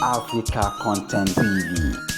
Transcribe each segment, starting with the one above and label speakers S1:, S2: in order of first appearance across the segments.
S1: Africa Content TV.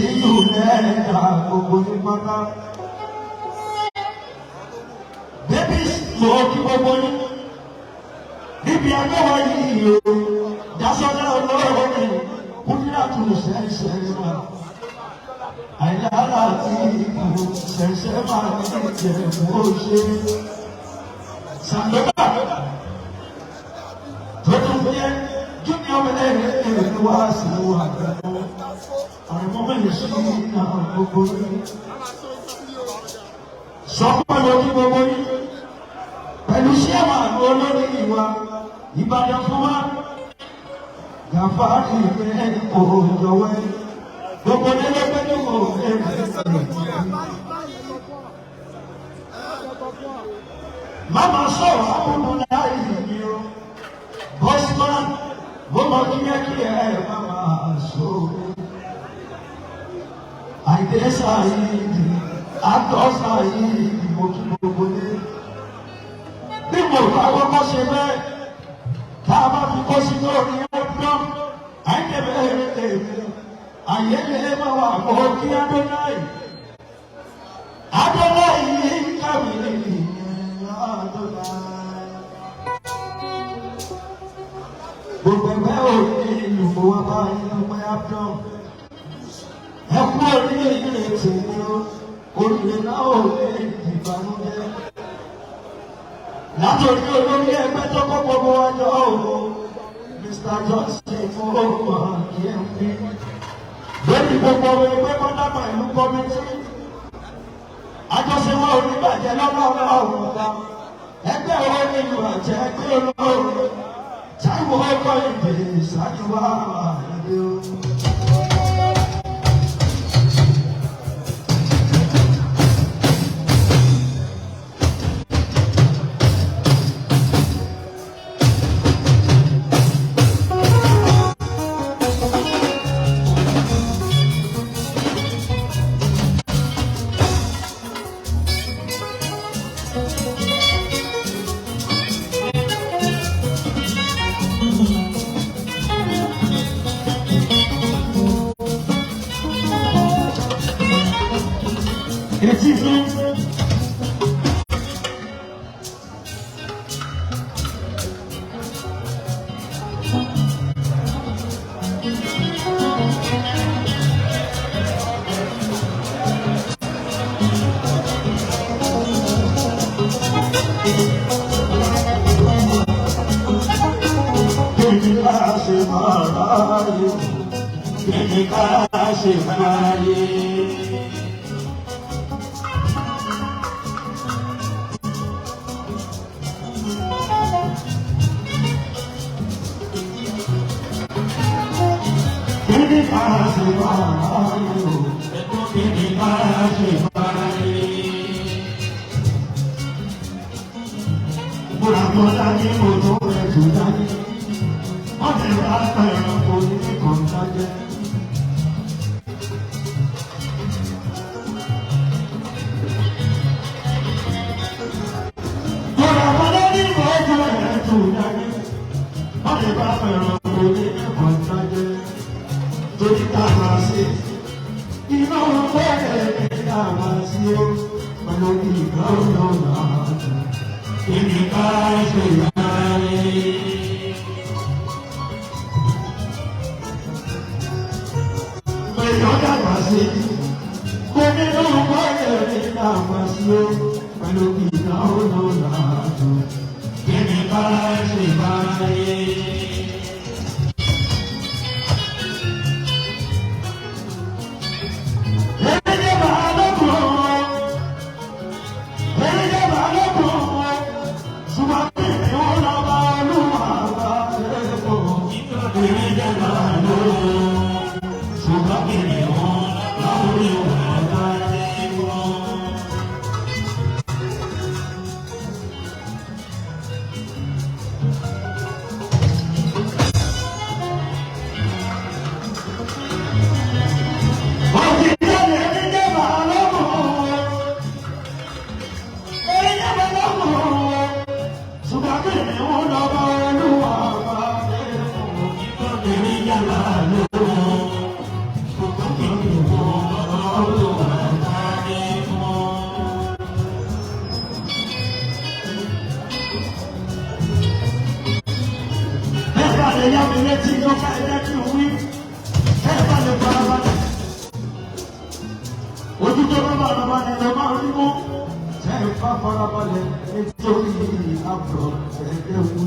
S2: see you later, Ogunipata. Babies, more people. Níbi agbára yìí o, dasọ́lá olóró ni, kúndínlá tún ṣẹ̀ṣẹ̀ máa. Àìlára àti ìkù ṣẹ̀ṣẹ̀ máa ní ìjẹ̀bú òṣè. Sàlọ́bà tó tún fi yẹ júnior mẹ́lẹ́rẹ́ èrè wá sí wà pẹ̀lú. Àrùn mẹ́lẹ̀ sí ìnà gbogbo yìí. Sọ́kọ́ lójú gbogbo yìí. Pẹ̀lú ṣẹ́wà olórí ìwà. Ìbàdàn fún wa, Gàfárì ìpínlẹ̀ Òjòwé, gbogbo nílé pẹ̀lú òfin. Màmá sọ̀rọ̀ àbúrò láì ní o, Bọ́símán, mo mọ kíákíá màmá sọ̀rọ̀. Àìdè Sàyídì, àtọ̀ Sàyídì, mo kí gbogbo ní. Bí mo bá wọ́pọ̀ ṣe bẹ́ẹ̀. Kama vikosi nori yopnom, aike bere, ayele mawa koki Adonai, Adonai kamili Adonai. Gbogbo òní ìlú wa bá inú pé Abdom, ẹkú orílẹ̀ ilé tèmi o, orílẹ̀ náà ò lè ìbànújẹ́. Látòrí olórí ẹgbẹ́ tó kọ́ gbogbo ọjọ́ òun, Mr. Johnson fún ọmọ KMP. Lórí gbogbo ẹgbẹ́ kọ́ńdà pẹ̀lú kọ́mítì. Àjọṣe wọn ò ní bàjẹ́ lọ́wọ́ ọ̀hún ọ̀gá. Ẹgbẹ́ owó nínú àjẹ́ ẹgbẹ́ olóòrùn. Táìwò ọkọ̀ èdè ìṣáájú wa àyàdé o. lè yá mi létí ló ká ẹ̀jẹ̀ kí n wí. Ẹ bá lè farabalẹ̀. Ojú tó bá farabalẹ̀ lọ máa rí mú. Ẹ bá farabalẹ̀ nítorí àbọ̀ ẹ̀jẹ̀ wí.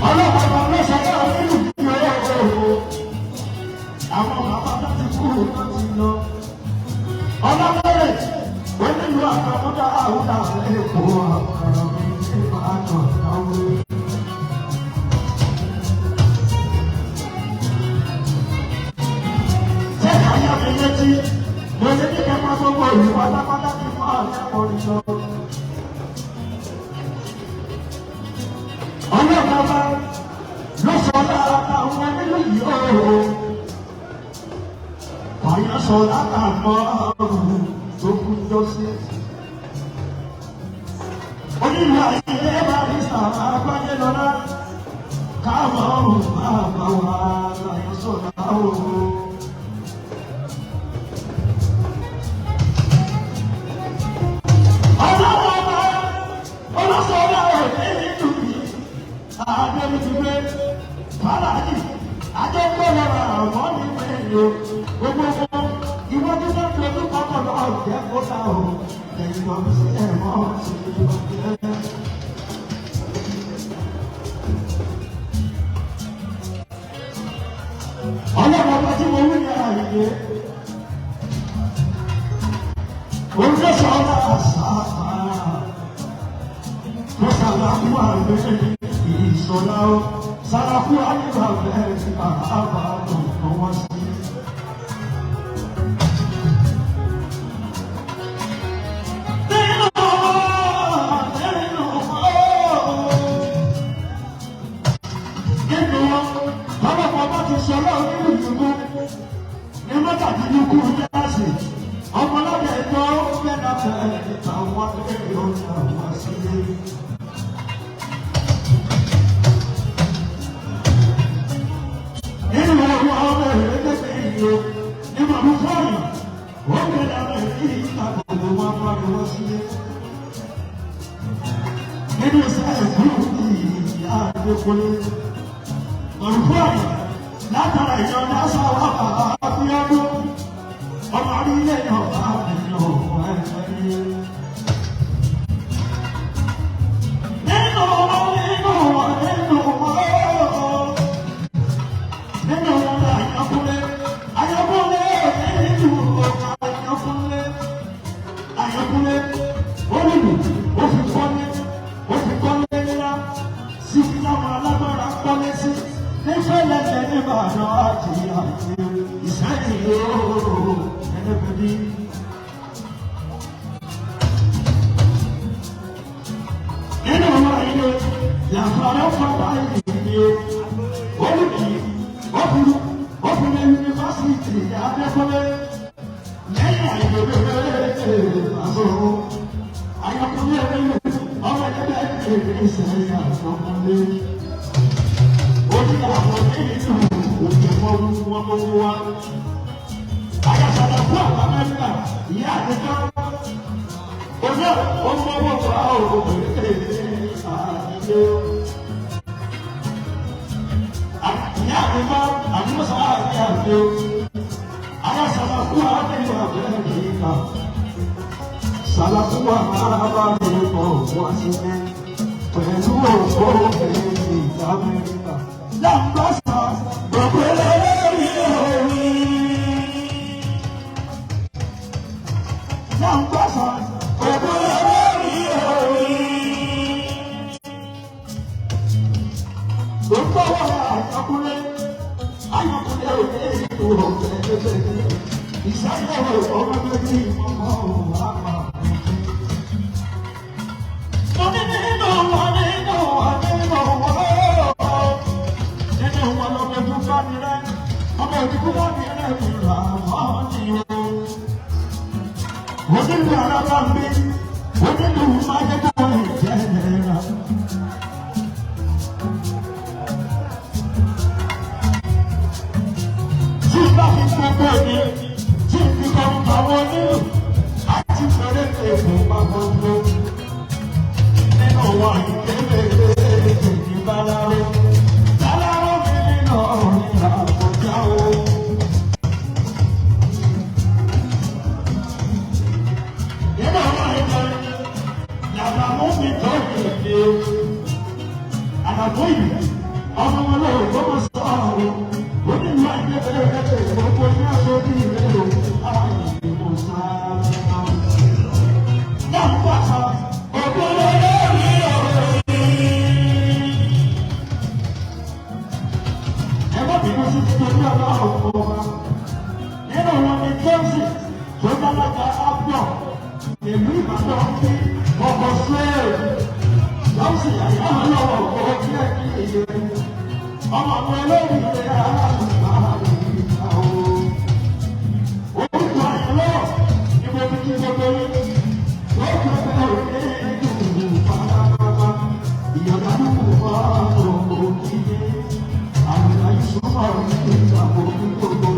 S2: ọlọ́pàá ló ṣe náà nínú ìwé òwò àwọn bàbá tó ti kú tó ti lọ ọlọ́pẹ̀rẹ̀ wọ́n nílùú àkàmúdá àwùdá èkó àkàrà mi ní ìbátan ìdáwó. ṣé àyà mi létí mo ní kí kẹ́kọ̀ọ́ gbogbo ìlú pátápátá ti fún àwọn akọrin lọ. ọlọ́pàá ló sọ lára àwọn ẹni yìí ooo àyà sọ lára mọ́ ọ̀rùn tó kú jọ sí. onílù ayé bá rí sàrà agbájẹ́ lọ́la káwọn ọ̀rùn máa bá wà láyé sọ lára ooo. Adébíyẹ Fálájì Adékọ́lá àwọn nígbà èlò gbogbo ìwọ́n tó bá tó tó kọ́kọ́ lọ jẹ́ kó sá o lẹ́yìn lọ sí ẹ̀wọ̀n sí ìbàjẹ́. ọlọ́run ọba tí mo wí ní àyè òun ló sọ ọ́ náà sáà ló sàlàkú àgbẹ̀ ìṣọ̀lá ó sàlàkú àyíká bẹ́ẹ̀ ti àbá ọ̀nà wá sí. nínú ọlọ́pàá bá ti sọ̀rọ̀ nínú ìdìbò ní mọ́tàdí ní kú jáàsì ọmọlọ́dẹ ẹ̀jọ́ mẹ́ta fẹ́ẹ́ níta wọn lé ọjà wá sílé. nínú ọmọ ọmọ ìrẹ́lẹ́gbẹ̀ẹ́ ìlú ní màmú fọ́ọ̀nù wọ́n gbẹ̀dẹ̀ àwọn èyí ìtàkùn wọn parí wọn sílé. nínú ìsẹ́yìn kúrò ní ìyá àdékọ́lé màmú fọ́ọ̀nù látara ìjọba sáwà bàbá abíọ́dún ọmọ orílẹ̀ ọ̀gá àbẹ̀yọ̀ ọ̀pọ̀ ẹ̀fẹ́ ní. nínú wọn nínú wọn nínú wọn nínú wọn àyànkúnlẹ̀ àyànkúnlẹ̀ nínú wọn àyànkúnlẹ̀ olùdù òfìkọ́lé ńlá sí láwọn alágbára kọ́lé sí nífẹ̀lẹ́lẹ́ níbàdàn àti àti ìsẹ́yìn yóò ẹnẹ́bẹ̀bí. nínú wọn ilé làǹfààní fọwọ́ ìdílé olùdí ọkùnrin yunifásitì adékọ́lé lẹ́yìn àìlèbèrè àsọ̀rọ̀ àyàkùnrin ẹ̀rẹ́ ọmọ ẹgbẹ́ ìsẹ̀yìn àtọkùnlé. àwọn nínú òkè wọn mọ wá. Àyàsọ̀rọ̀ fún àwọn Amẹ́ríkà ìyá àtijọ́. Oní ọmọ wọn fà á obìnrin kéde àdìyẹ. Ìyá àtijọ́ àmúṣà àti àdìyẹ. Àyàsọ̀rọ̀ fún àwọn nínú àbẹ̀rẹ̀ yìí kà. Sàlàfún àmàlà ní ọ̀wọ́ sí pẹ̀lú òkú èyí Amẹ́ríkà. Lambasa, Bọ̀bọ̀lẹ̀ lórí orí. Lambasa, Bọ̀bọ̀lẹ̀ lórí orí. Gbogbo wa ayọ̀kúnlẹ̀ òde ìlú ọ̀gbẹ̀gbẹ̀. Ìsáyẹ̀ ọ̀rọ̀ méjì mọ́mọ́ àmà. àgbàdo yìí ọmọ wọn lọ́wọ́ gbọ́mọ sọ̀rọ̀ ó ní ìlú àìjẹ́bẹ̀rẹ̀ gbogbo ní aṣojú ìrẹ́ o ààyè kò sáà. Náà pàṣẹ ògbóló lórí ọ̀rọ̀ ẹgbẹ́ bíbí sí ti torí ọlọ́run ọba nínú wọn ni Jọ́sì tó dálága ápọ̀ ìlú Ìbàdàn bí ọkọ̀ sílẹ̀ Jọ́sì àyàwó lọ́wọ́ ọkọ̀ kí ẹ kí èyẹ ọmọ àwọn ẹlẹ́rìí rẹ̀ aláàbùbá ìgbà o. Orúkọ àyẹ̀lọ́ ìbò bí kí gbogbo yìí lọ́kọ̀ ẹgbẹ́ òkè ìdùnnú pátápátá ìyàgbá nínú wa ọ̀rọ̀ òkìyẹ àwọn àìsàn ọ̀rọ̀ ìgbà òkú gbogbo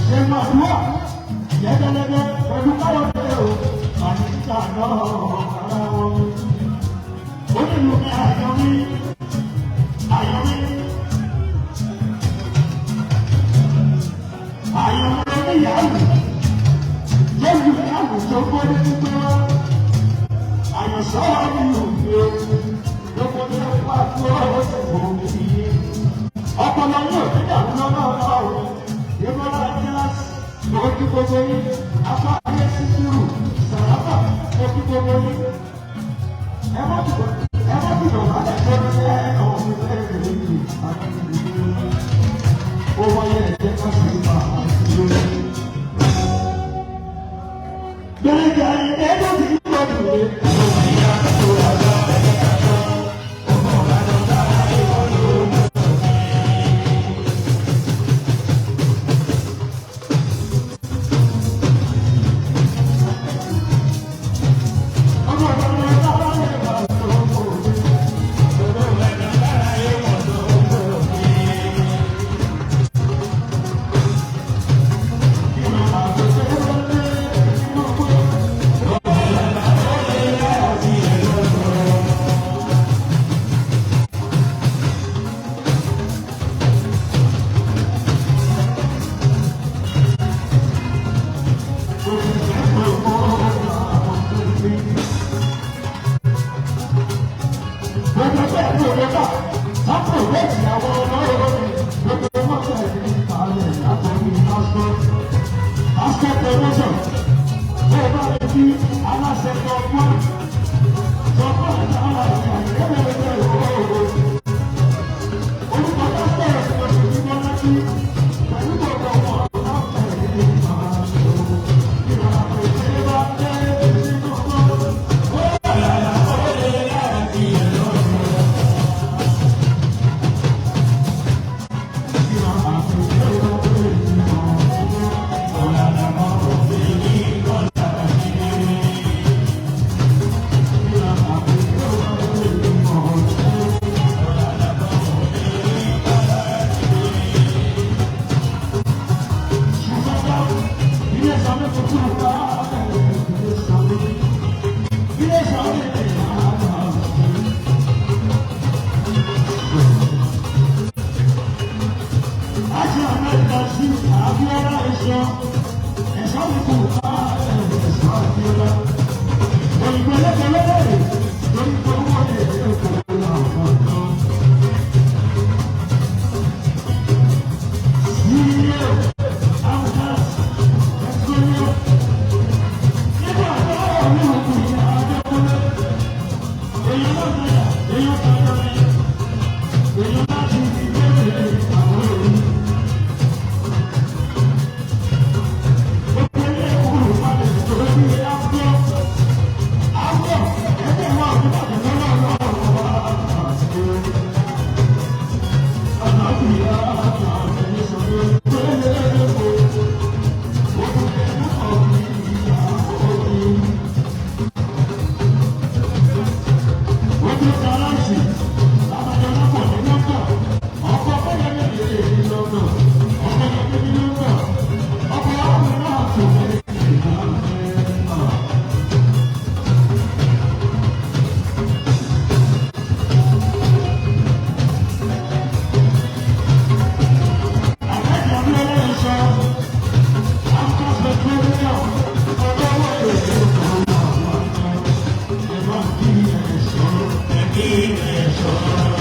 S2: ṣe máa wà yẹ́dẹ́lẹ́dẹ́ pẹ̀lú káyọ̀dé o àti ìjà náà ara wọn. Ó nílò ní àyọ̀mí àyọ̀mí oníyàwó lórí ìyàwó tó gbóni gbígbé wá àyọ̀sọ́ nínú ìwé lóko ní wá tó ọ̀sẹ̀ òkè yìí ọpọlọ yóò ní ìdààmú lọ́wọ́ ọ̀rọ̀ ìrora kíláàsì lójú gbogbo yìí apá ayé sísúrù sàrábà lójú gbogbo yìí ẹ má dìbò kálẹ̀ tó ní ọ̀hún ẹ̀rẹ̀ yìí àti ìdílé ó wáyé ẹ̀jẹ̀ ká sì máa àti lórí. Gbẹ̀rẹ̀gà ẹ̀dọ́ ti ń bọ̀ dùn
S3: Be